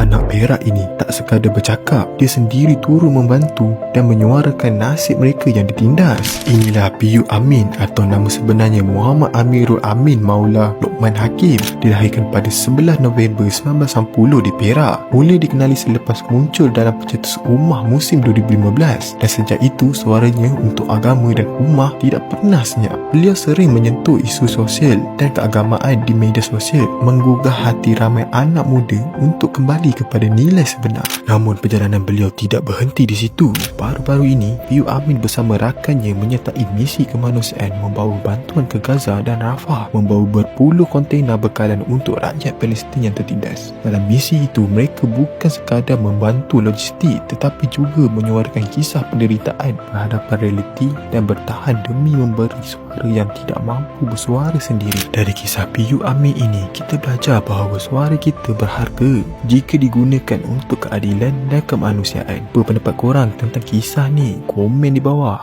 anak Perak ini tak sekadar bercakap, dia sendiri turun membantu dan menyuarakan nasib mereka yang ditindas. Inilah PU Amin atau nama sebenarnya Muhammad Amirul Amin Maula Lokman Hakim. Dilahirkan pada 11 November 1960 di Perak. Mula dikenali selepas muncul dalam pencetus Ummah musim 2015, dan sejak itu suaranya untuk agama dan ummah tidak pernah senyap. Beliau sering menyentuh isu sosial dan keagamaan di media sosial, menggugah hati ramai anak muda untuk kembali kepada nilai sebenar. Namun perjalanan beliau tidak berhenti di situ. Baru-baru ini, PU Amin bersama rakannya menyertai misi kemanusiaan membawa bantuan ke Gaza dan Rafah, membawa berpuluh kontena bekalan untuk rakyat Palestin yang tertindas. Dalam misi itu, mereka bukan sekadar membantu logistik tetapi juga menyuarakan kisah penderitaan berhadapan realiti dan bertahan demi memberi suara yang tidak mampu bersuara sendiri. Dari kisah PU Amin ini, kita belajar bahawa suara kita berharga jika digunakan untuk keadilan dan kemanusiaan. Apa pendapat korang tentang kisah ni? Komen di bawah.